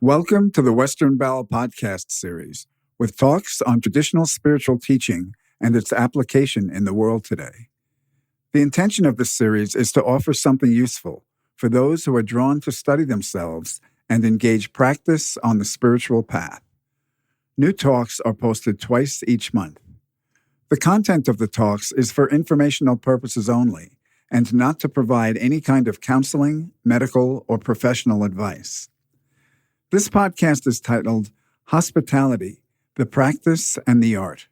Welcome to the Western Bowel podcast series, with talks on traditional spiritual teaching and its application in the world today. The intention of this series is to offer something useful for those who are drawn to study themselves and engage practice on the spiritual path. New talks are posted twice each month. The content of the talks is for informational purposes only and not to provide any kind of counseling, medical, or professional advice. This podcast is titled Hospitality, the Practice and the Art.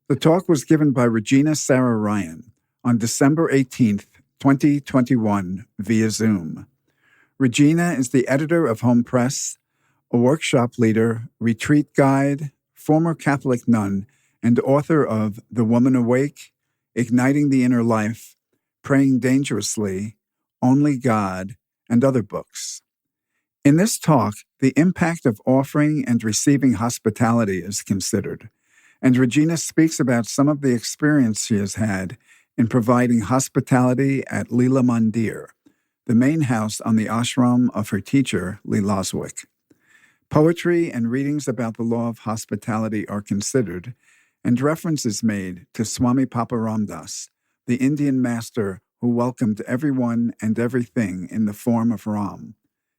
The talk was given by Regina Sara Ryan on December 18th, 2021 via Zoom. Regina is the editor of Hohm Press, a workshop leader, retreat guide, former Catholic nun, and author of The Woman Awake, Igniting the Inner Life, Praying Dangerously, Only God, and other books. In this talk, the impact of offering and receiving hospitality is considered, and Regina speaks about some of the experience she has had in providing hospitality at Leela Mandir, the main house on the ashram of her teacher, Lee Loswick. Poetry and readings about the law of hospitality are considered, and reference is made to Swami Papa Ramdas, the Indian master who welcomed everyone and everything in the form of Ram,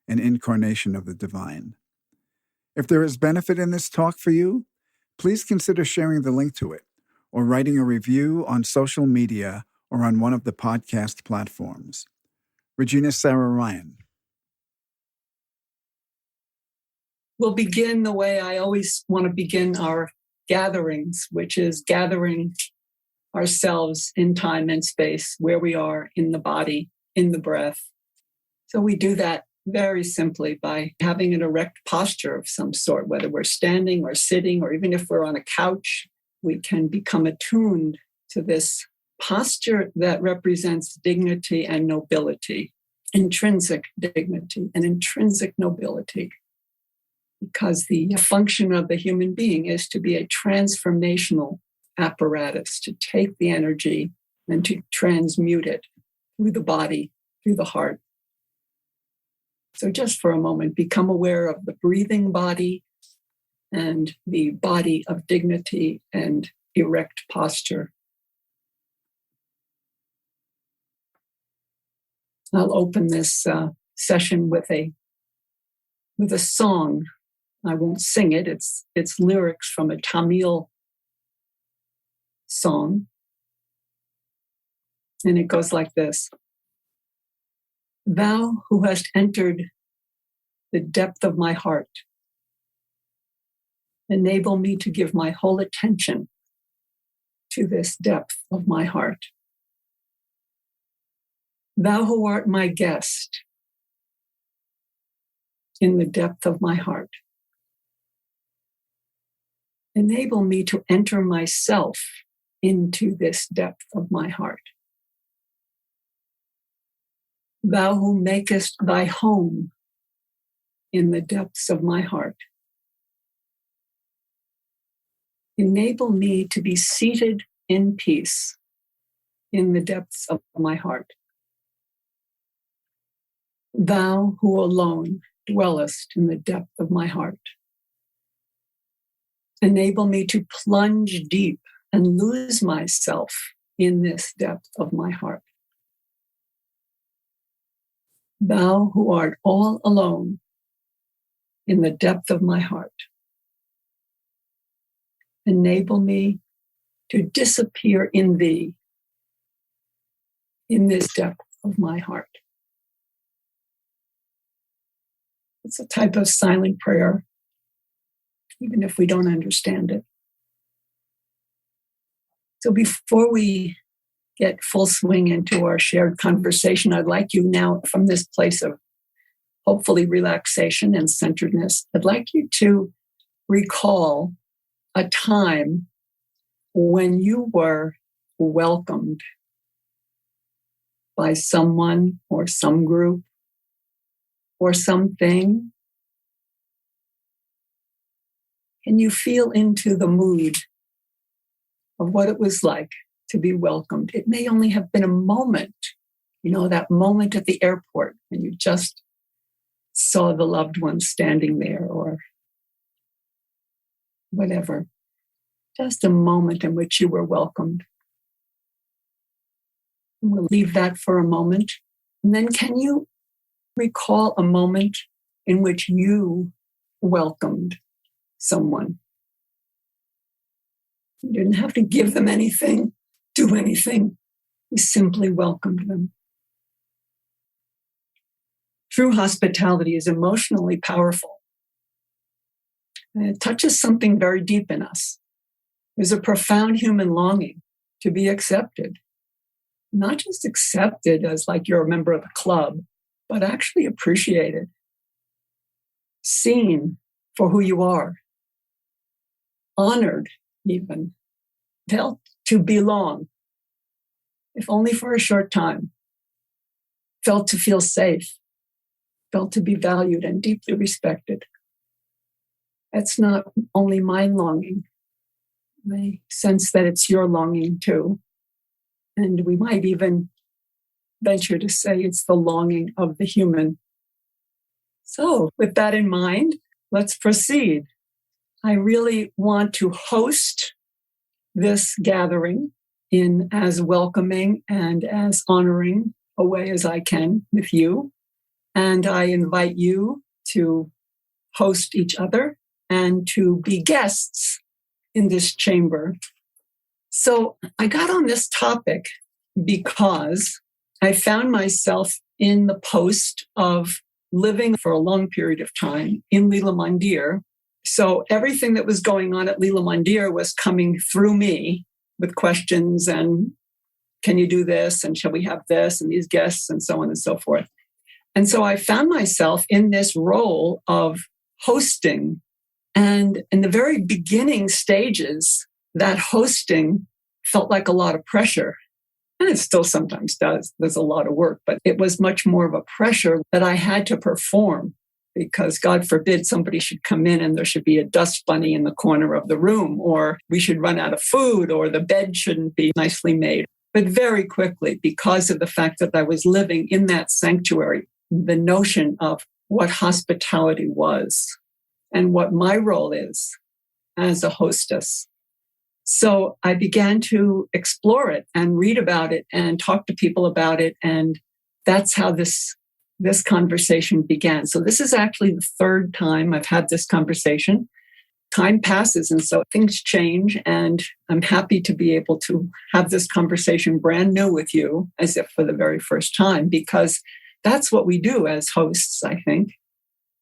an incarnation of the divine. If there is benefit in this talk for you, please consider sharing the link to it or writing a review on social media or on one of the podcast platforms. Regina Sara Ryan. We'll begin the way I always want to begin our gatherings, which is gathering ourselves in time and space, where we are in the body, in the breath. So we do that very simply by having an erect posture of some sort, whether we're standing or sitting, or even if we're on a couch, we can become attuned to this posture that represents dignity and nobility, intrinsic dignity and intrinsic nobility. Because the function of the human being is to be a transformational apparatus, to take the energy and to transmute it through the body, through the heart. So just for a moment, become aware of the breathing body and the body of dignity and erect posture. I'll open this session with a song. I won't sing it. It's lyrics from a Tamil song. And it goes like this. Thou who hast entered the depth of my heart, enable me to give my whole attention to this depth of my heart. Thou who art my guest in the depth of my heart, enable me to enter myself into this depth of my heart. Thou who makest thy home in the depths of my heart, enable me to be seated in peace in the depths of my heart. Thou who alone dwellest in the depth of my heart, enable me to plunge deep and lose myself in this depth of my heart. Thou who art all alone in the depth of my heart, enable me to disappear in thee in this depth of my heart. It's a type of silent prayer, even if we don't understand it. So before we get full swing into our shared conversation, I'd like you now, from this place of hopefully relaxation and centeredness, I'd like you to recall a time when you were welcomed by someone or some group or something. Can you feel into the mood of what it was like to be welcomed? It may only have been a moment, that moment at the airport, and you just saw the loved one standing there or whatever. Just a moment in which you were welcomed. And we'll leave that for a moment. And then can you recall a moment in which you welcomed someone? You didn't have to give them anything, do anything. You simply welcomed them. True hospitality is emotionally powerful. And it touches something very deep in us. There's a profound human longing to be accepted. Not just accepted as like you're a member of the club, but actually appreciated, seen for who you are, honored even, felt to belong, if only for a short time, felt to feel safe, felt to be valued and deeply respected. That's not only my longing. I sense that it's your longing too. And we might even venture to say it's the longing of the human. So with that in mind, let's proceed. I really want to host this gathering in as welcoming and as honoring a way as I can with you. And I invite you to host each other and to be guests in this chamber. So I got on this topic because I found myself in the post of living for a long period of time in Leela Mandir. So everything that was going on at Leela Mandir was coming through me with questions and can you do this? And shall we have this? And these guests and so on and so forth. And so I found myself in this role of hosting. And in the very beginning stages, that hosting felt like a lot of pressure. And it still sometimes does. There's a lot of work, but it was much more of a pressure that I had to perform because God forbid somebody should come in and there should be a dust bunny in the corner of the room, or we should run out of food, or the bed shouldn't be nicely made. But very quickly, because of the fact that I was living in that sanctuary, the notion of what hospitality was and what my role is as a hostess. So I began to explore it and read about it and talk to people about it. And that's how this conversation began. So this is actually the third time I've had this conversation. Time passes, and so things change. And I'm happy to be able to have this conversation brand new with you as if for the very first time, because that's what we do as hosts, I think,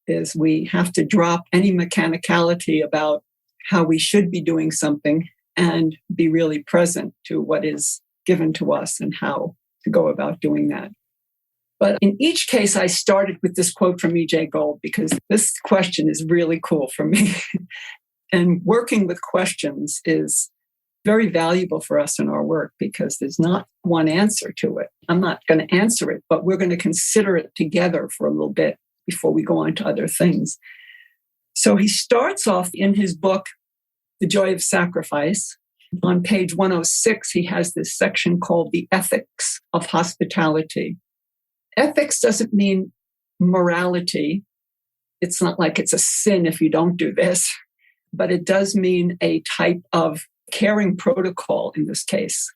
is we have to drop any mechanicality about how we should be doing something and be really present to what is given to us and how to go about doing that. But in each case, I started with this quote from E.J. Gold because this question is really cool for me. And working with questions is very valuable for us in our work because there's not one answer to it. I'm not going to answer it, but we're going to consider it together for a little bit before we go on to other things. So he starts off in his book, The Joy of Sacrifice. On page 106, he has this section called The Ethics of Hospitality. Ethics doesn't mean morality. It's not like it's a sin if you don't do this, but it does mean a type of caring protocol in this case.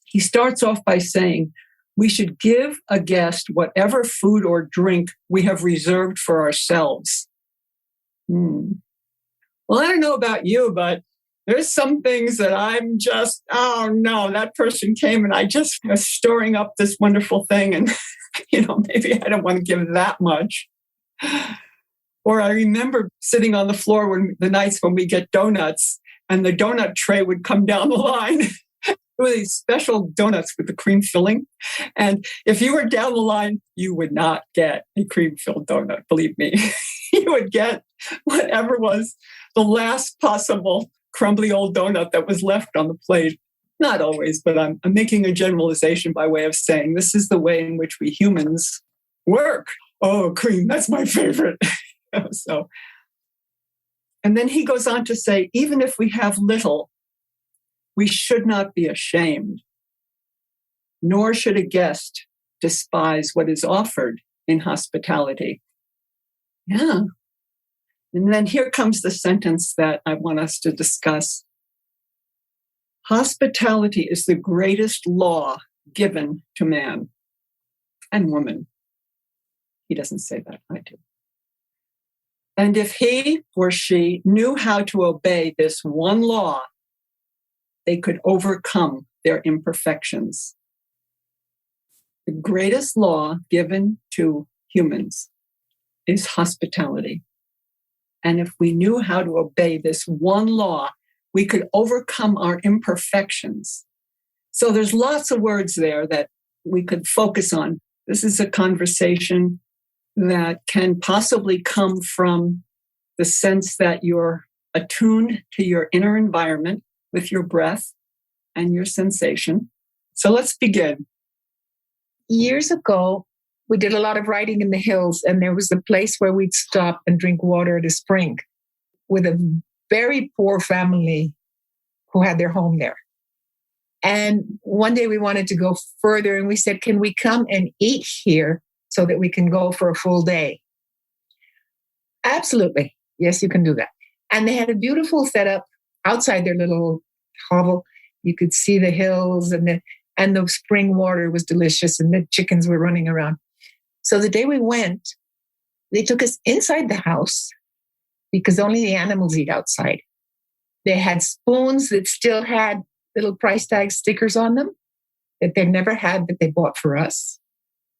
He starts off by saying, we should give a guest whatever food or drink we have reserved for ourselves. Well, I don't know about you, but there's some things that I'm just, oh no, that person came and I just was storing up this wonderful thing. And, maybe I don't want to give that much. Or I remember sitting on the floor when the nights when we get donuts and the donut tray would come down the line. With these special donuts with the cream filling. And if you were down the line, you would not get a cream-filled donut, believe me. You would get whatever was the last possible crumbly old donut that was left on the plate. Not always, but I'm making a generalization by way of saying this is the way in which we humans work. Oh, cream, that's my favorite. And then he goes on to say, even if we have little, we should not be ashamed, nor should a guest despise what is offered in hospitality. Yeah. And then here comes the sentence that I want us to discuss. Hospitality is the greatest law given to man and woman. He doesn't say that, I do. And if he or she knew how to obey this one law, they could overcome their imperfections. The greatest law given to humans is hospitality. And if we knew how to obey this one law, we could overcome our imperfections. So there's lots of words there that we could focus on. This is a conversation that can possibly come from the sense that you're attuned to your inner environment with your breath and your sensation. So let's begin. Years ago, we did a lot of riding in the hills, and there was a place where we'd stop and drink water at a spring with a very poor family who had their home there. And one day we wanted to go further, and we said, can we come and eat here so that we can go for a full day? Absolutely. Yes, you can do that. And they had a beautiful setup outside their little hovel. You could see the hills, and the spring water was delicious, and the chickens were running around. So the day we went, they took us inside the house because only the animals eat outside. They had spoons that still had little price tag stickers on them that they'd never had, that they bought for us.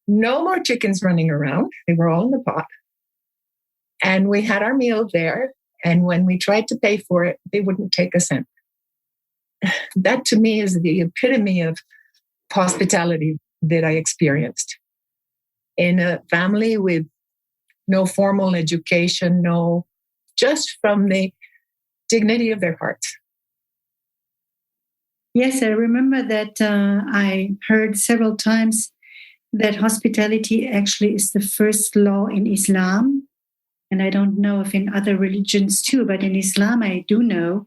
No more chickens running around. They were all in the pot. And we had our meal there. And when we tried to pay for it, they wouldn't take a cent. That to me is the epitome of hospitality that I experienced. In a family with no formal education, just from the dignity of their hearts. Yes, I remember that I heard several times that hospitality actually is the first law in Islam. And I don't know if in other religions too, but in Islam I do know.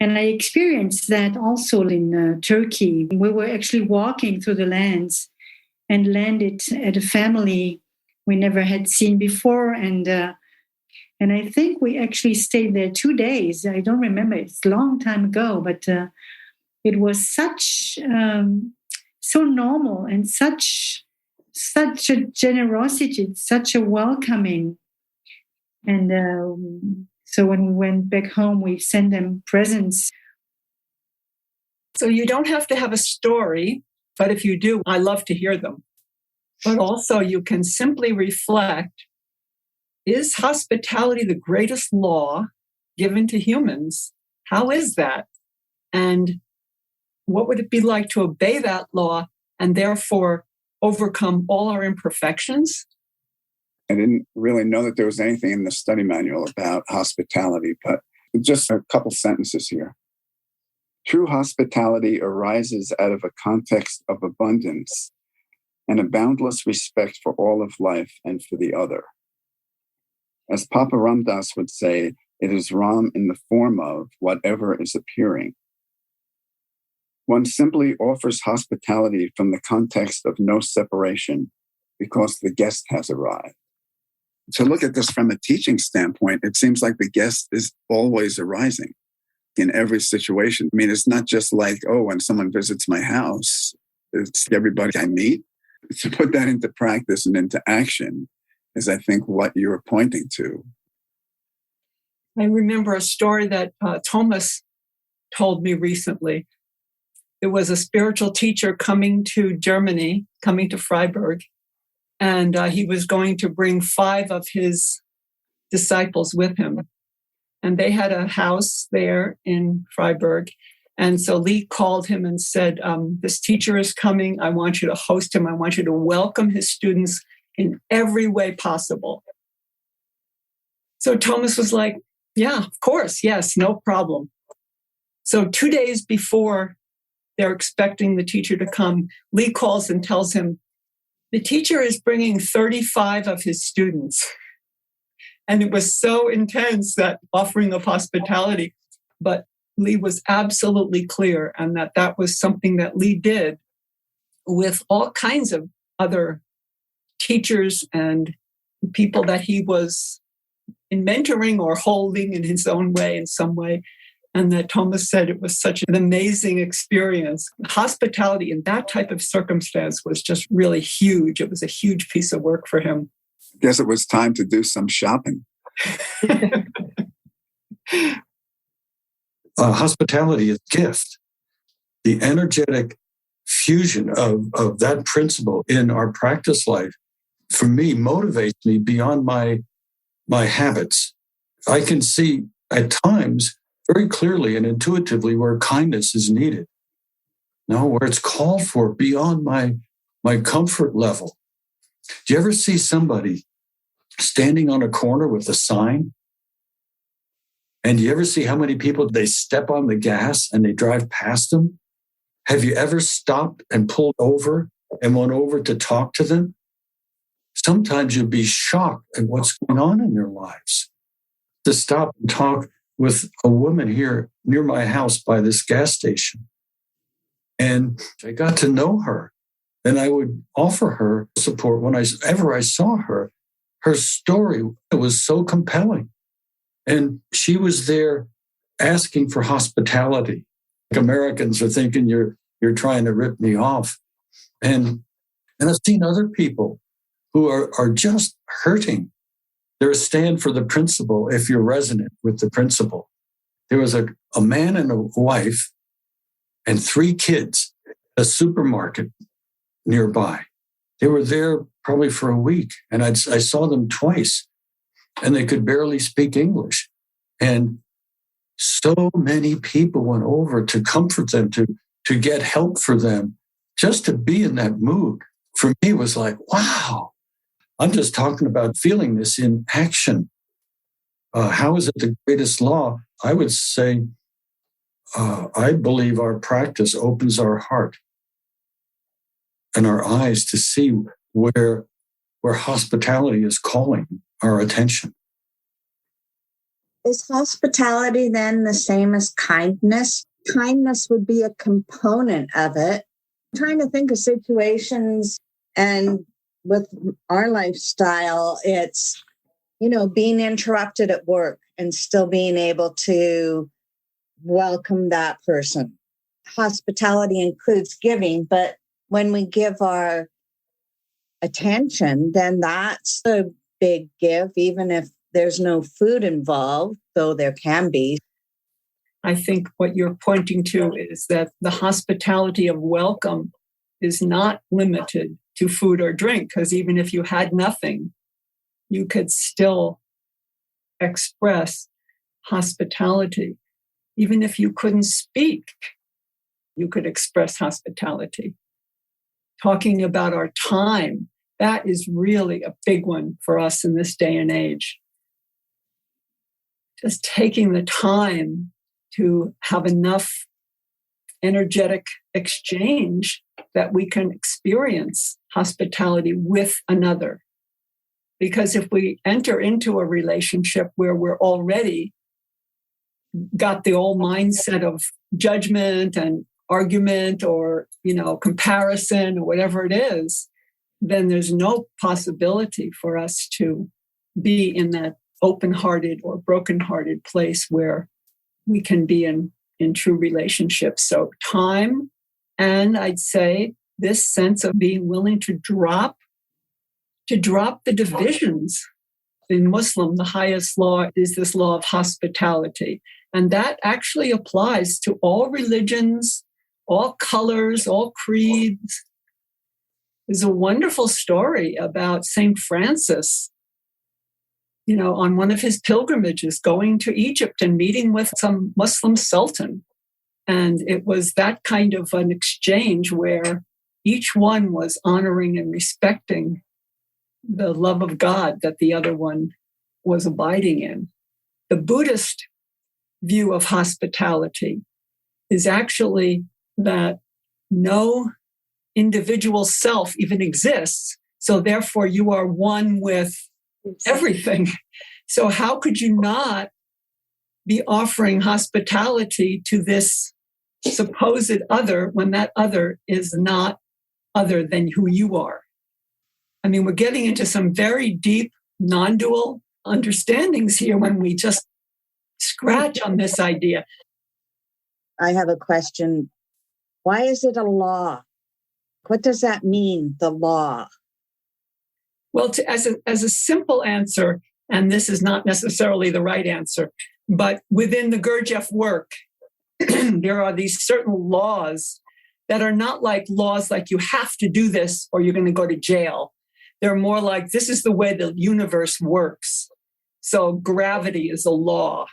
And I experienced that also in Turkey. We were actually walking through the lands and landed at a family we never had seen before. And I think we actually stayed there 2 days. I don't remember. It's a long time ago, but it was so normal and such a generosity, such a welcoming. And so when we went back home, we sent them presents. So you don't have to have a story, but if you do, I love to hear them. But also you can simply reflect, is hospitality the greatest law given to humans? How is that? And what would it be like to obey that law and therefore overcome all our imperfections? I didn't really know that there was anything in the study manual about hospitality, but just a couple sentences here. True hospitality arises out of a context of abundance and a boundless respect for all of life and for the other. As Papa Ramdas would say, it is Ram in the form of whatever is appearing. One simply offers hospitality from the context of no separation because the guest has arrived. To look at this from a teaching standpoint, it seems like the guest is always arising in every situation. I mean, it's not just like, when someone visits my house, it's everybody I meet. To put that into practice and into action is, I think, what you're pointing to. I remember a story that Thomas told me recently. There was a spiritual teacher coming to Germany, coming to Freiburg, and he was going to bring 5 of his disciples with him. And they had a house there in Freiburg. And so Lee called him and said, this teacher is coming. I want you to host him. I want you to welcome his students in every way possible. So Thomas was like, yeah, of course. Yes, no problem. So 2 days before they're expecting the teacher to come, Lee calls and tells him, the teacher is bringing 35 of his students. And it was so intense, that offering of hospitality. But Lee was absolutely clear, and that was something that Lee did with all kinds of other teachers and people that he was mentoring or holding in his own way, in some way. And that Thomas said it was such an amazing experience. Hospitality in that type of circumstance was just really huge. It was a huge piece of work for him. I guess it was time to do some shopping. Hospitality is a gift. The energetic fusion of that principle in our practice life, for me, motivates me beyond my habits. I can see at times very clearly and intuitively where kindness is needed. No, where it's called for beyond my comfort level. Do you ever see somebody standing on a corner with a sign? And do you ever see how many people they step on the gas and they drive past them? Have you ever stopped and pulled over and went over to talk to them? Sometimes you'll be shocked at what's going on in their lives. To stop and talk with a woman here near my house by this gas station. And I got to know her. And I would offer her support whenever I saw her. Her story was so compelling. And she was there asking for hospitality. Like Americans are thinking you're trying to rip me off. And I've seen other people who are just hurting. They're a stand for the principle if you're resonant with the principle. There was a man and a wife and 3 kids at a supermarket nearby. They were there probably for a week, and I saw them twice, and they could barely speak English. And so many people went over to comfort them, to get help for them, just to be in that mood. For me, it was like, wow, I'm just talking about feeling this in action. How is it the greatest law? I would say, I believe our practice opens our heart and our eyes to see where hospitality is calling our attention. Is hospitality then the same as kindness? Kindness would be a component of it. I'm trying to think of situations, and with our lifestyle, it's, being interrupted at work and still being able to welcome that person. Hospitality includes giving, but when we give our attention, then that's a big give, even if there's no food involved, though there can be. I think what you're pointing to is that the hospitality of welcome is not limited to food or drink, because even if you had nothing, you could still express hospitality. Even if you couldn't speak, you could express hospitality. Talking about our time, that is really a big one for us in this day and age. Just taking the time to have enough energetic exchange that we can experience hospitality with another. Because if we enter into a relationship where we're already got the old mindset of judgment and argument or, comparison or whatever it is, then there's no possibility for us to be in that open-hearted or broken-hearted place where we can be in true relationships. So time, and I'd say this sense of being willing to drop the divisions. In Muslim, the highest law is this law of hospitality. And that actually applies to all religions, all colors, all creeds. There's a wonderful story about St. Francis, on one of his pilgrimages, going to Egypt and meeting with some Muslim sultan. And it was that kind of an exchange where each one was honoring and respecting the love of God that the other one was abiding in. The Buddhist view of hospitality is actually that no individual self even exists. So therefore you are one with everything. So how could you not be offering hospitality to this supposed other when that other is not other than who you are? I mean, we're getting into some very deep non-dual understandings here when we just scratch on this idea. I have a question. Why is it a law? What does that mean, the law? Well, as a simple answer, and this is not necessarily the right answer, but within the Gurdjieff work, there are these certain laws that are not like laws like you have to do this or you're going to go to jail. They're more like, this is the way the universe works. So gravity is a law.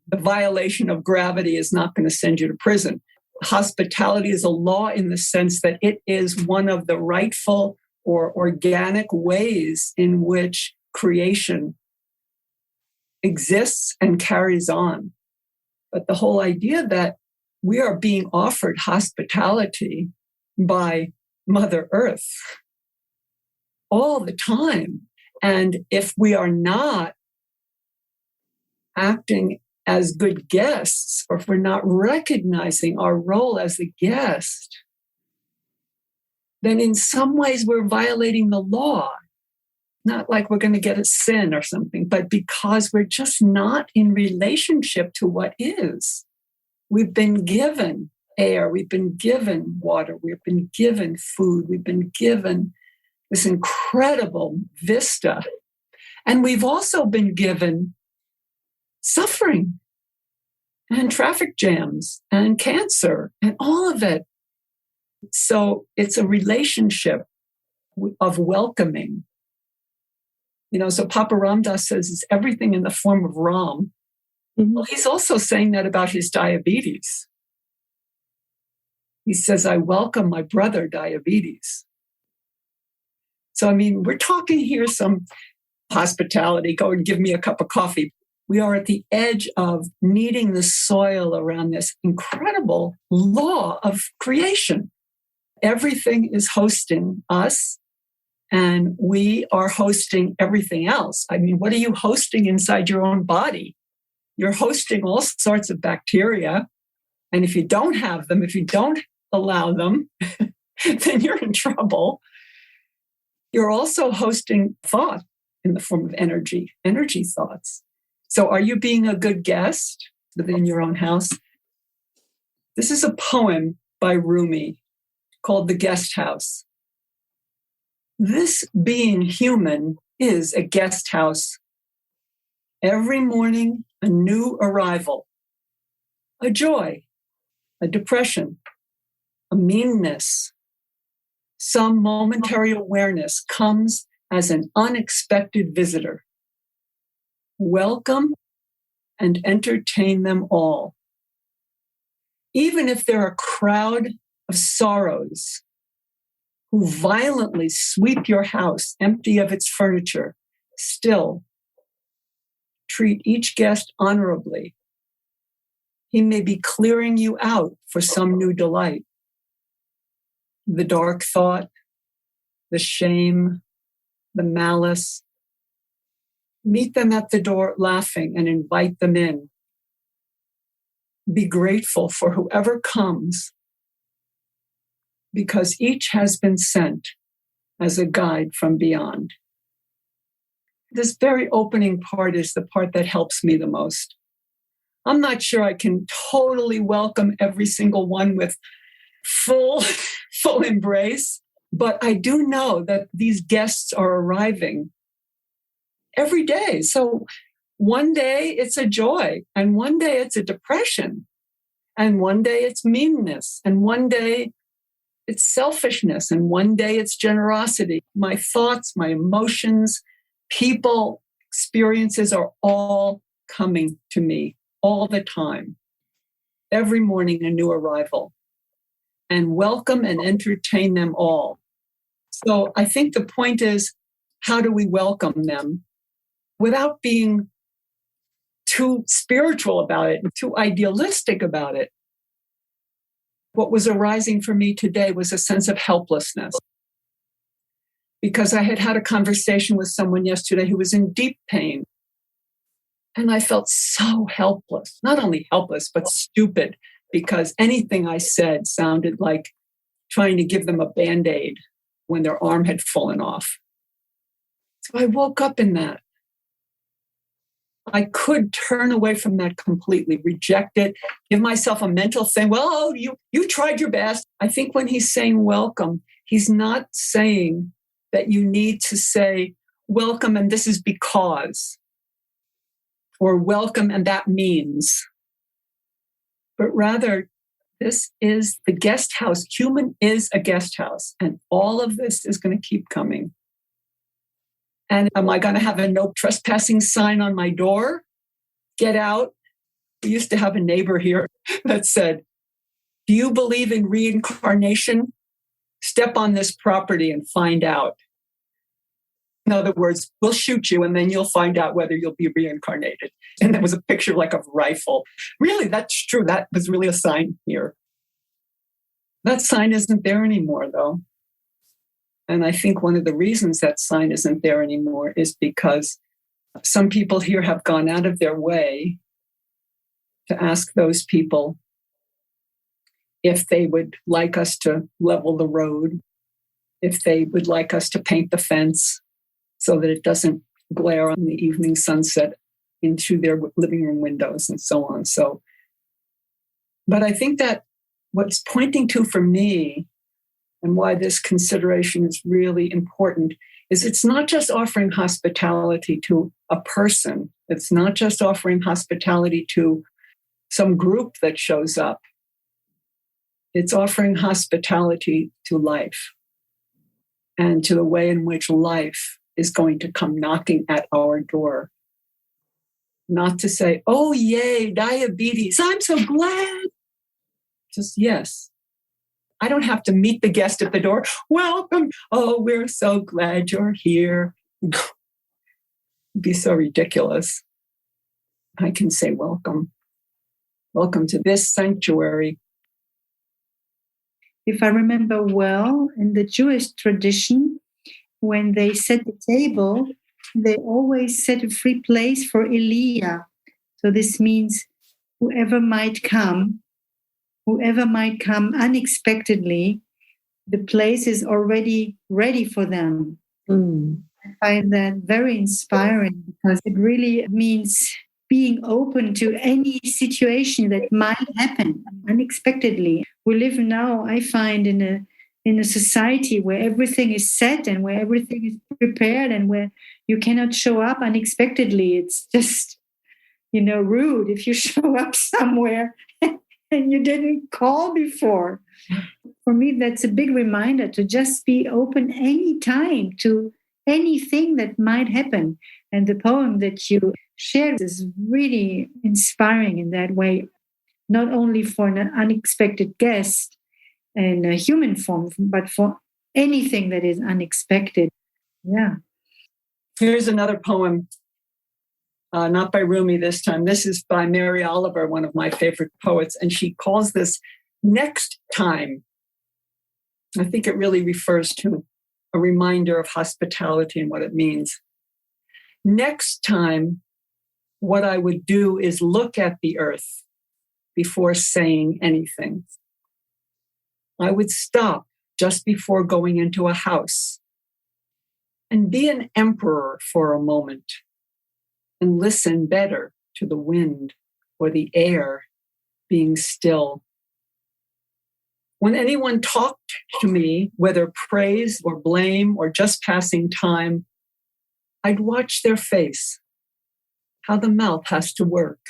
The violation of gravity is not going to send you to prison. Hospitality is a law in the sense that it is one of the rightful or organic ways in which creation exists and carries on. But the whole idea that we are being offered hospitality by Mother Earth all the time. And if we are not acting as good guests, or if we're not recognizing our role as a guest, then in some ways we're violating the law. Not like we're going to get a sin or something, but because we're just not in relationship to what is. We've been given air, we've been given water, we've been given food, we've been given this incredible vista. And we've also been given suffering and traffic jams and cancer and all of it. So it's a relationship of welcoming. So Papa Ramdas says it's everything in the form of Ram. Mm-hmm. Well, he's also saying that about his diabetes. He says, I welcome my brother diabetes. So, we're talking here some hospitality, go and give me a cup of coffee. We are at the edge of kneading the soil around this incredible law of creation. Everything is hosting us, and we are hosting everything else. What are you hosting inside your own body? You're hosting all sorts of bacteria. And if you don't have them, if you don't allow them, then you're in trouble. You're also hosting thought in the form of energy thoughts. So are you being a good guest within your own house? This is a poem by Rumi called The Guest House. This being human is a guest house. Every morning, a new arrival, a joy, a depression, a meanness. Some momentary awareness comes as an unexpected visitor. Welcome and entertain them all. Even if they're a crowd of sorrows who violently sweep your house empty of its furniture, still treat each guest honorably. He may be clearing you out for some new delight. The dark thought, the shame, the malice. Meet them at the door laughing and invite them in. Be grateful for whoever comes, because each has been sent as a guide from beyond. This very opening part is the part that helps me the most. I'm not sure I can totally welcome every single one with full embrace, but I do know that these guests are arriving every day. So one day it's a joy, and one day it's a depression, and one day it's meanness, and one day it's selfishness, and one day it's generosity. My thoughts, my emotions, people, experiences are all coming to me all the time. Every morning, a new arrival. And welcome and entertain them all. So I think the point is, how do we welcome them without being too spiritual about it and too idealistic about it? What was arising for me today was a sense of helplessness, because I had a conversation with someone yesterday who was in deep pain. And I felt so helpless, not only helpless, but stupid, because anything I said sounded like trying to give them a Band-Aid when their arm had fallen off. So I woke up in that. I could turn away from that completely, reject it, give myself a mental thing. Well, you tried your best. I think when he's saying welcome, he's not saying that you need to say welcome and this is because, or welcome and that means, but rather this is the guest house. Human is a guest house, and all of this is going to keep coming. And am I going to have a no trespassing sign on my door? Get out. We used to have a neighbor here that said, do you believe in reincarnation? Step on this property and find out. In other words, we'll shoot you and then you'll find out whether you'll be reincarnated. And there was a picture like of a rifle. Really, that's true. That was really a sign here. That sign isn't there anymore, though. And I think one of the reasons that sign isn't there anymore is because some people here have gone out of their way to ask those people if they would like us to level the road, if they would like us to paint the fence so that it doesn't glare on the evening sunset into their living room windows and so on. So, but I think that what's pointing to for me and why this consideration is really important is it's not just offering hospitality to a person. It's not just offering hospitality to some group that shows up. It's offering hospitality to life and to the way in which life is going to come knocking at our door. Not to say, oh, yay, diabetes, I'm so glad. Just, yes. I don't have to meet the guest at the door. Welcome. Oh, we're so glad you're here. It'd be so ridiculous. I can say welcome. Welcome to this sanctuary. If I remember well, in the Jewish tradition, when they set the table, they always set a free place for Elia. So this means whoever might come unexpectedly, the place is already ready for them. I find that very inspiring because it really means being open to any situation that might happen unexpectedly. We live now, I find, in a society where everything is set and where everything is prepared and where you cannot show up unexpectedly. It's just, rude if you show up somewhere and you didn't call before. For me, that's a big reminder to just be open anytime to anything that might happen. And the poem that you shared is really inspiring in that way, not only for an unexpected guest in a human form, but for anything that is unexpected. Yeah. Here's another poem, not by Rumi this time. This is by Mary Oliver, one of my favorite poets, and she calls this next time. I think it really refers to a reminder of hospitality and what it means. Next time, what I would do is look at the earth before saying anything. I would stop just before going into a house and be an emperor for a moment and listen better to the wind or the air being still. When anyone talked to me, whether praise or blame or just passing time, I'd watch their face, how the mouth has to work,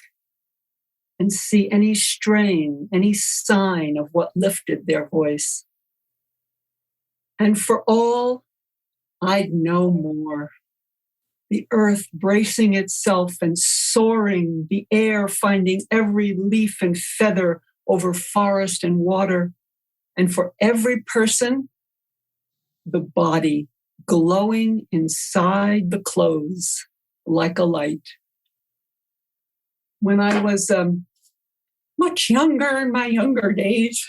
and see any strain, any sign of what lifted their voice. And for all, I'd know more. The earth bracing itself and soaring, the air finding every leaf and feather over forest and water. And for every person, the body glowing inside the clothes like a light. When I was much younger, in my younger days,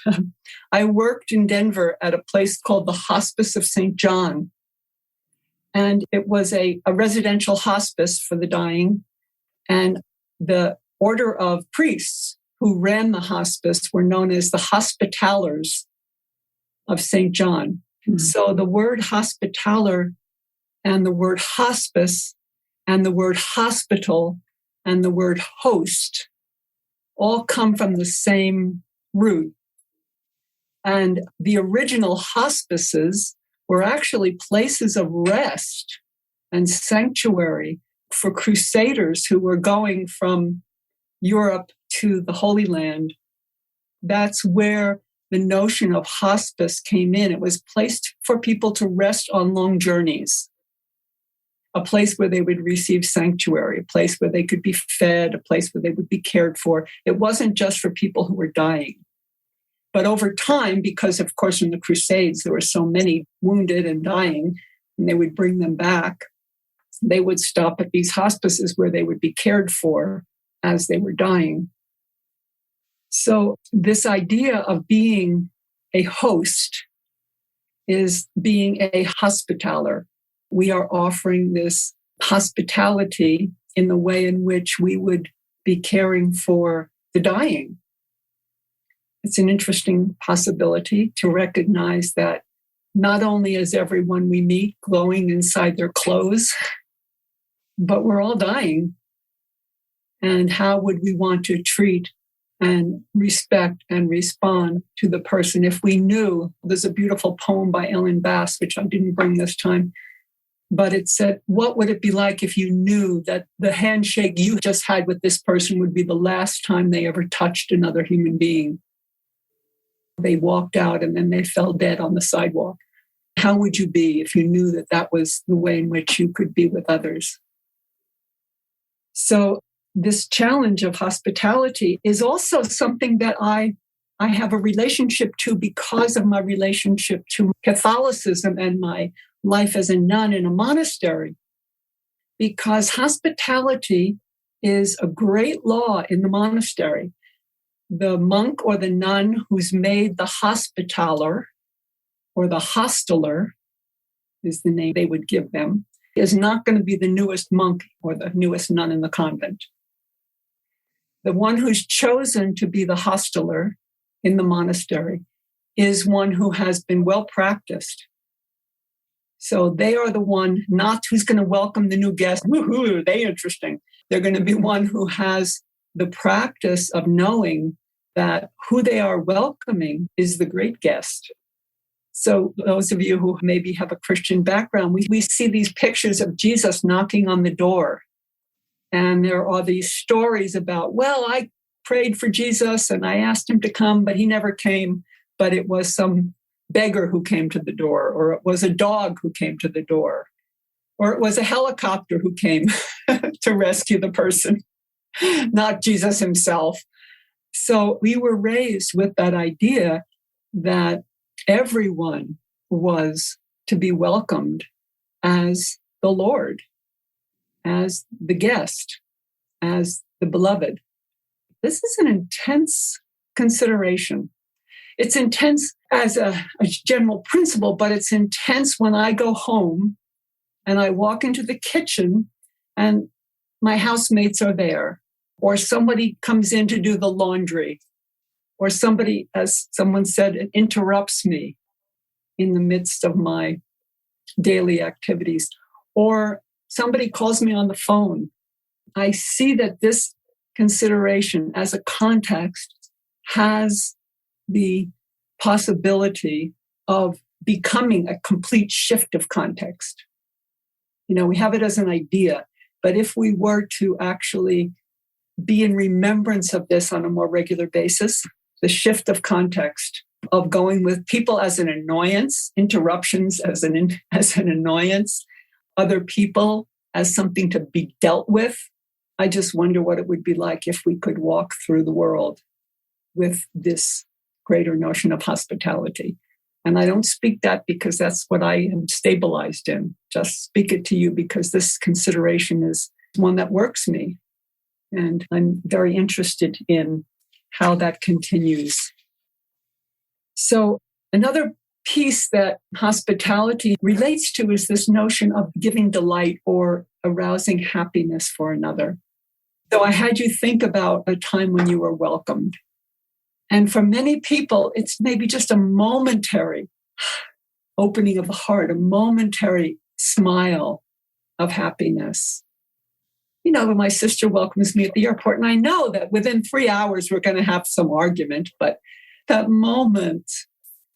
I worked in Denver at a place called the Hospice of St. John. And it was a residential hospice for the dying. And the order of priests who ran the hospice were known as the Hostellers of St. John. Mm-hmm. So the word hospitaller and the word hospice and the word hospital and the word host all come from the same root. And the original hospices were actually places of rest and sanctuary for crusaders who were going from Europe to the Holy Land. That's where the notion of hospice came in. It was placed for people to rest on long journeys, a place where they would receive sanctuary, a place where they could be fed, a place where they would be cared for. It wasn't just for people who were dying. But over time, because of course in the Crusades, there were so many wounded and dying, and they would bring them back, they would stop at these hospices where they would be cared for as they were dying. So this idea of being a host is being a hospitaller. We are offering this hospitality in the way in which we would be caring for the dying. It's an interesting possibility to recognize that not only is everyone we meet glowing inside their clothes, but we're all dying. And how would we want to treat and respect and respond to the person if we knew? There's a beautiful poem by Ellen Bass, which I didn't bring this time, but it said, what would it be like if you knew that the handshake you just had with this person would be the last time they ever touched another human being? They walked out and then they fell dead on the sidewalk. How would you be if you knew that that was the way in which you could be with others? So this challenge of hospitality is also something that I have a relationship to because of my relationship to Catholicism and my life as a nun in a monastery. Because hospitality is a great law in the monastery. The monk or the nun who's made the hospitaller or the hosteler is the name they would give them, is not going to be the newest monk or the newest nun in the convent. The one who's chosen to be the hosteler in the monastery is one who has been well practiced. So they are the one not who's going to welcome the new guest. Woohoo, they interesting. They're going to be one who has the practice of knowing that who they are welcoming is the great guest. So those of you who maybe have a Christian background, we see these pictures of Jesus knocking on the door. And there are these stories about, well, I prayed for Jesus and I asked him to come, but he never came. But it was some beggar who came to the door, or it was a dog who came to the door, or it was a helicopter who came to rescue the person, not Jesus himself. So we were raised with that idea that everyone was to be welcomed as the Lord, as the guest, as the beloved. This is an intense consideration. It's intense as a general principle, but it's intense when I go home and I walk into the kitchen and my housemates are there, or somebody comes in to do the laundry, or somebody, as someone said, it interrupts me in the midst of my daily activities, or somebody calls me on the phone. I see that this consideration as a context has the possibility of becoming a complete shift of context. You know, we have it as an idea, but if we were to actually be in remembrance of this on a more regular basis, the shift of context of going with people as an annoyance, interruptions as an annoyance, other people as something to be dealt with. I just wonder what it would be like if we could walk through the world with this greater notion of hospitality. And I don't speak that because that's what I am stabilized in. Just speak it to you because this consideration is one that works me. And I'm very interested in how that continues. So another piece that hospitality relates to is this notion of giving delight or arousing happiness for another. So I had you think about a time when you were welcomed. And for many people, it's maybe just a momentary opening of the heart, a momentary smile of happiness. You know, when my sister welcomes me at the airport, and I know that within 3 hours we're going to have some argument, but that moment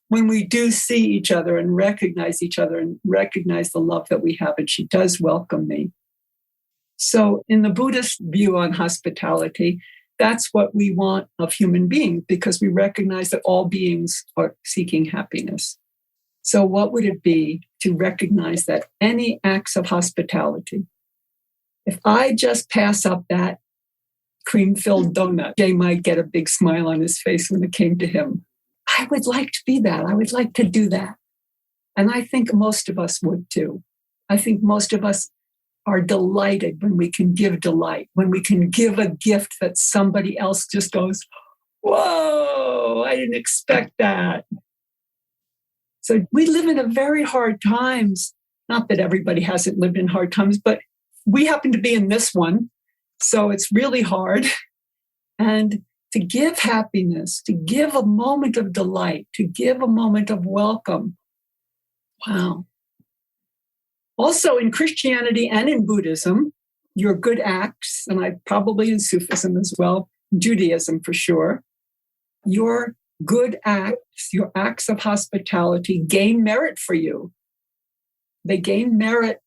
when we do see each other and recognize the love that we have, and she does welcome me. So in the Buddhist view on hospitality, that's what we want of human beings, because we recognize that all beings are seeking happiness. So what would it be to recognize that any acts of hospitality, if I just pass up that cream-filled donut, Jay might get a big smile on his face when it came to him. I would like to be that. I would like to do that. And I think most of us would too. I think most of us are delighted when we can give delight, when we can give a gift that somebody else just goes, whoa, I didn't expect that. So we live in a very hard times. Not that everybody hasn't lived in hard times, but we happen to be in this one. So it's really hard. And to give happiness, to give a moment of delight, to give a moment of welcome. Wow. Also in Christianity and in Buddhism, your good acts, and I probably in Sufism as well, Judaism for sure, your good acts, your acts of hospitality gain merit for you. They gain merit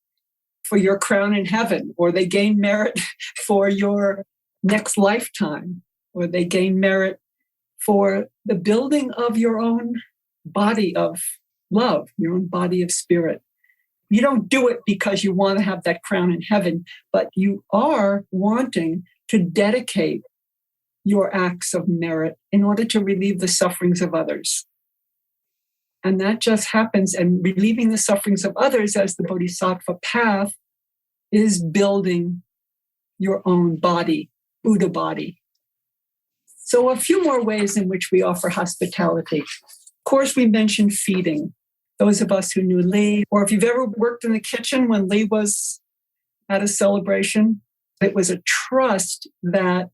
for your crown in heaven, or they gain merit for your next lifetime, or they gain merit for the building of your own body of love, your own body of spirit. You don't do it because you want to have that crown in heaven, but you are wanting to dedicate your acts of merit in order to relieve the sufferings of others. And that just happens, and relieving the sufferings of others as the Bodhisattva path is building your own body, Buddha body. So a few more ways in which we offer hospitality. Of course, we mentioned feeding. Those of us who knew Lee, or if you've ever worked in the kitchen when Lee was at a celebration, it was a trust that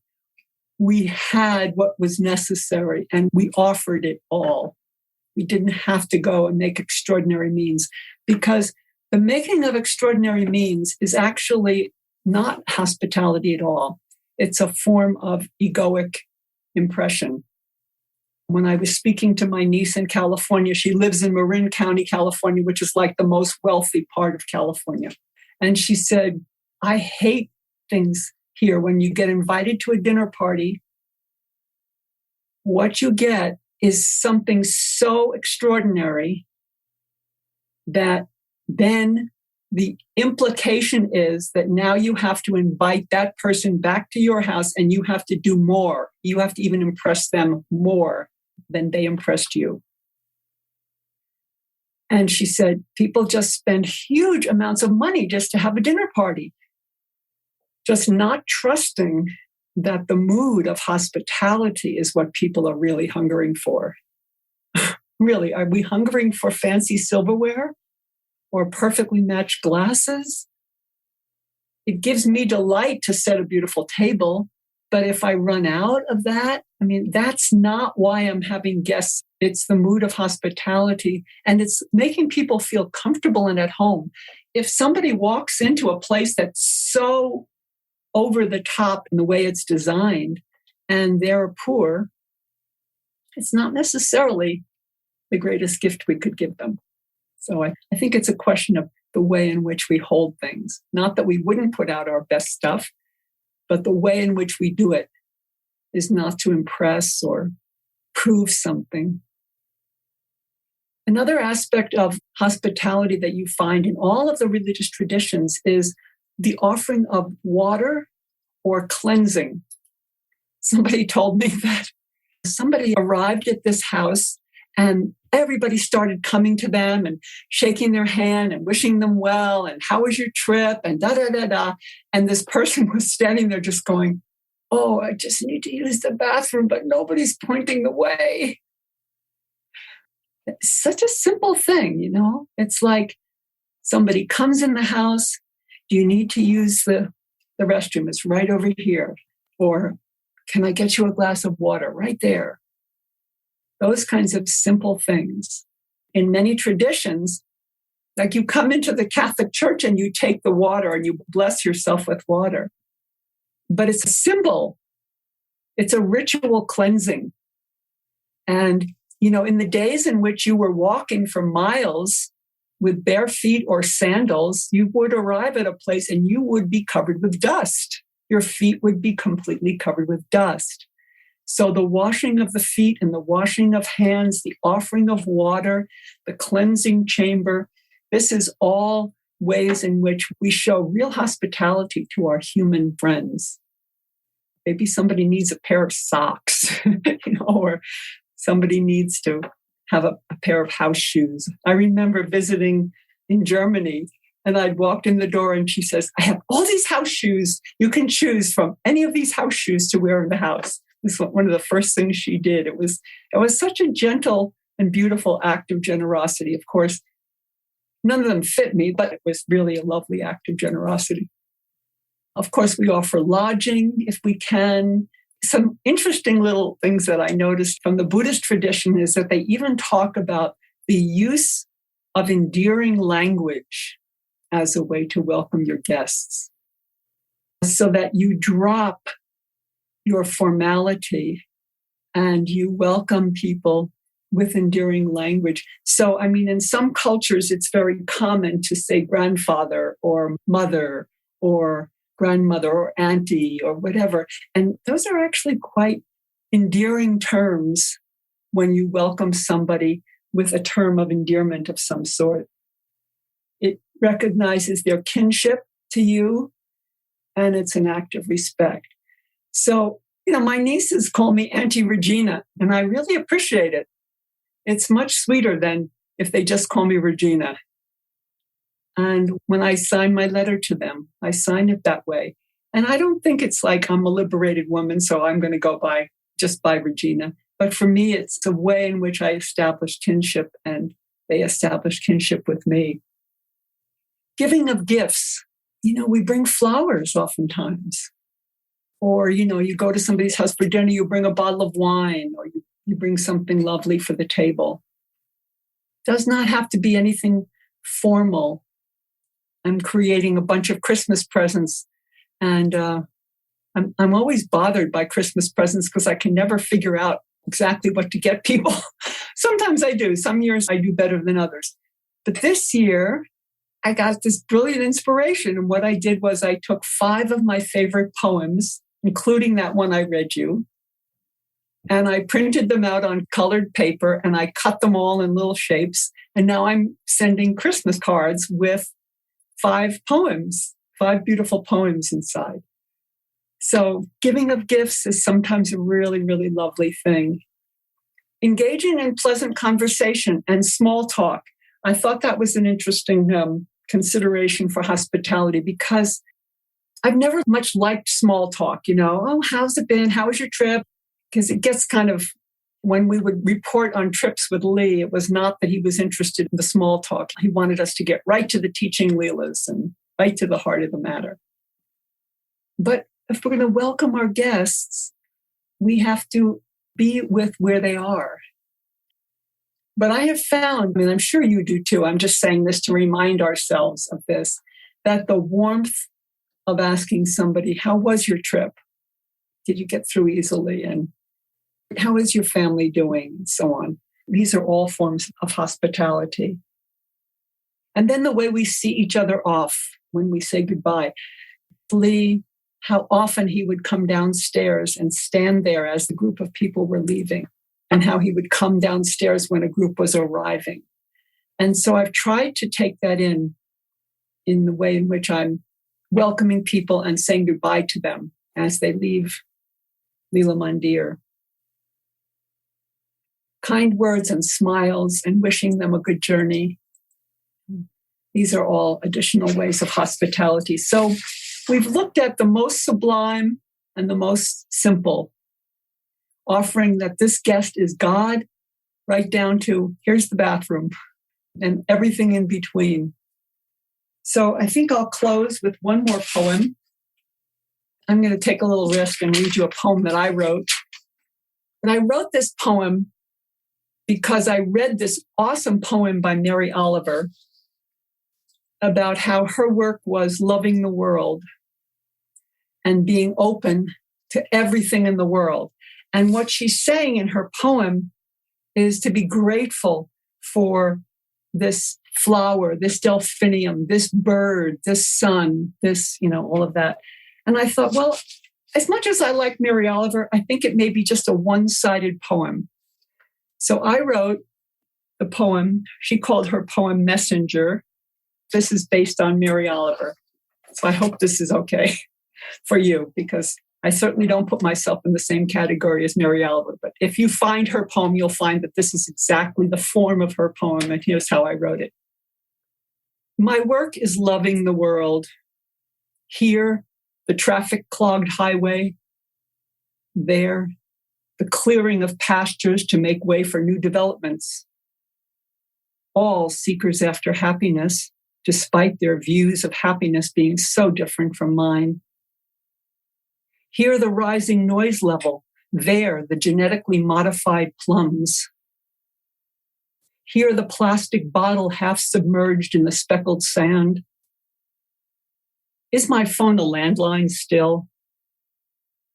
we had what was necessary and we offered it all. We didn't have to go and make extraordinary means, because the making of extraordinary means is actually not hospitality at all. It's a form of egoic impression. When I was speaking to my niece in California, she lives in Marin County, California, which is like the most wealthy part of California. And she said, I hate things here. When you get invited to a dinner party, what you get is something so extraordinary that then the implication is that now you have to invite that person back to your house and you have to do more. You have to even impress them more than they impressed you. And she said, people just spend huge amounts of money just to have a dinner party, just not trusting that the mood of hospitality is what people are really hungering for. Really, are we hungering for fancy silverware or perfectly matched glasses? It gives me delight to set a beautiful table, but if I run out of that, I mean, that's not why I'm having guests. It's the mood of hospitality, and it's making people feel comfortable and at home. If somebody walks into a place that's so over the top in the way it's designed, and they're poor, it's not necessarily the greatest gift we could give them. So I think it's a question of the way in which we hold things. Not that we wouldn't put out our best stuff, but the way in which we do it is not to impress or prove something. Another aspect of hospitality that you find in all of the religious traditions is the offering of water or cleansing. Somebody told me that somebody arrived at this house and everybody started coming to them and shaking their hand and wishing them well. And how was your trip? And da-da-da-da. And this person was standing there just going, oh, I just need to use the bathroom, but nobody's pointing the way. It's such a simple thing, you know? It's like somebody comes in the house. Do you need to use the restroom? It's right over here. Or can I get you a glass of water right there? Those kinds of simple things. In many traditions, Like you come into the Catholic Church and you take the water and you bless yourself with water. But it's a symbol. It's a ritual cleansing. And, in the days in which you were walking for miles with bare feet or sandals, you would arrive at a place and you would be covered with dust. Your feet would be completely covered with dust. So the washing of the feet and the washing of hands, the offering of water, the cleansing chamber, this is all ways in which we show real hospitality to our human friends. Maybe somebody needs a pair of socks, or somebody needs to have a pair of house shoes. I remember visiting in Germany, and I'd walked in the door and she says, I have all these house shoes. You can choose from any of these house shoes to wear in the house. This was one of the first things she did. It was such a gentle and beautiful act of generosity. Of course, none of them fit me, but it was really a lovely act of generosity. Of course, we offer lodging if we can. Some interesting little things that I noticed from the Buddhist tradition is that they even talk about the use of endearing language as a way to welcome your guests, so that you drop your formality and you welcome people with endearing language. So, in some cultures, it's very common to say grandfather or mother or grandmother or auntie or whatever. And those are actually quite endearing terms when you welcome somebody with a term of endearment of some sort. It recognizes their kinship to you, and it's an act of respect. So, my nieces call me Auntie Regina, and I really appreciate it. It's much sweeter than if they just call me Regina. And when I sign my letter to them, I sign it that way. And I don't think it's like I'm a liberated woman, so I'm going to go by Regina. But for me, it's a way in which I establish kinship and they establish kinship with me. Giving of gifts. We bring flowers oftentimes. Or, you go to somebody's house for dinner, you bring a bottle of wine, or you bring something lovely for the table. It does not have to be anything formal. I'm creating a bunch of Christmas presents, and I'm always bothered by Christmas presents because I can never figure out exactly what to get people. Sometimes I do. Some years I do better than others. But this year, I got this brilliant inspiration. And what I did was I took 5 of my favorite poems, including that one I read you, and I printed them out on colored paper and I cut them all in little shapes. And now I'm sending Christmas cards with 5 poems, 5 beautiful poems inside. So giving of gifts is sometimes a really, really lovely thing. Engaging in pleasant conversation and small talk. I thought that was an interesting consideration for hospitality because I've never much liked small talk, oh, how's it been? How was your trip? Because it gets kind of, when we would report on trips with Lee, it was not that he was interested in the small talk. He wanted us to get right to the teaching leelas and right to the heart of the matter. But if we're going to welcome our guests, we have to be with where they are. But I have found, I'm sure you do too, I'm just saying this to remind ourselves of this, that the warmth of asking somebody, how was your trip? Did you get through easily? And how is your family doing? And so on. These are all forms of hospitality. And then the way we see each other off when we say goodbye. Lee, how often he would come downstairs and stand there as the group of people were leaving, and how he would come downstairs when a group was arriving. And so I've tried to take that in the way in which I'm welcoming people and saying goodbye to them as they leave Leela Mandir. Kind words and smiles and wishing them a good journey. These are all additional ways of hospitality. So we've looked at the most sublime and the most simple, offering that this guest is God, right down to here's the bathroom and everything in between. So I think I'll close with one more poem. I'm going to take a little risk and read you a poem that I wrote. And I wrote this poem because I read this awesome poem by Mary Oliver about how her work was loving the world and being open to everything in the world. And what she's saying in her poem is to be grateful for this flower, this delphinium, this bird, this sun, this, all of that. And I thought, well, as much as I like Mary Oliver, I think it may be just a one-sided poem. So I wrote the poem. She called her poem Messenger. This is based on Mary Oliver. So I hope this is okay for you, because I certainly don't put myself in the same category as Mary Oliver. But if you find her poem, you'll find that this is exactly the form of her poem. And here's how I wrote it. My work is loving the world. Here, the traffic-clogged highway. There, the clearing of pastures to make way for new developments. All seekers after happiness, despite their views of happiness being so different from mine. Here, the rising noise level. There, the genetically modified plums. Here, the plastic bottle half submerged in the speckled sand. Is my phone a landline still?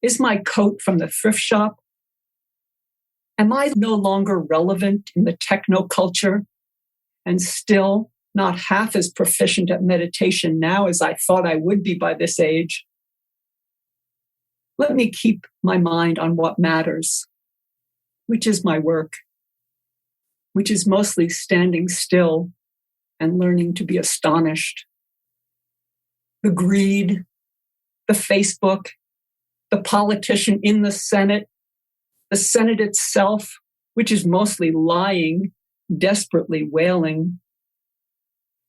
Is my coat from the thrift shop? Am I no longer relevant in the technoculture and still not half as proficient at meditation now as I thought I would be by this age? Let me keep my mind on what matters, which is my work, which is mostly standing still and learning to be astonished. The greed, the Facebook, the politician in the Senate itself, which is mostly lying, desperately wailing.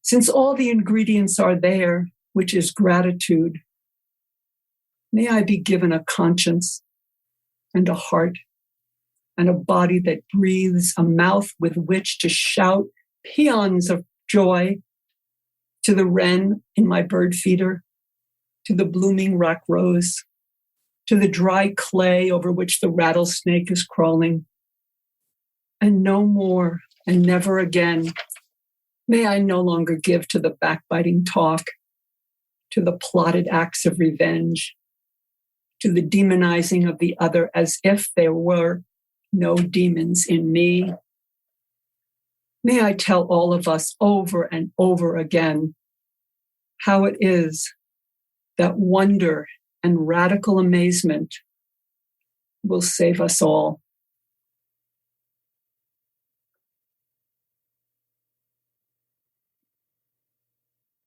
Since all the ingredients are there, which is gratitude, may I be given a conscience and a heart and a body that breathes, a mouth with which to shout paeans of joy to the wren in my bird feeder, to the blooming rock rose, to the dry clay over which the rattlesnake is crawling. And no more and never again may I no longer give to the backbiting talk, to the plotted acts of revenge, to the demonizing of the other as if there were no demons in me. May I tell all of us over and over again how it is that wonder and radical amazement will save us all.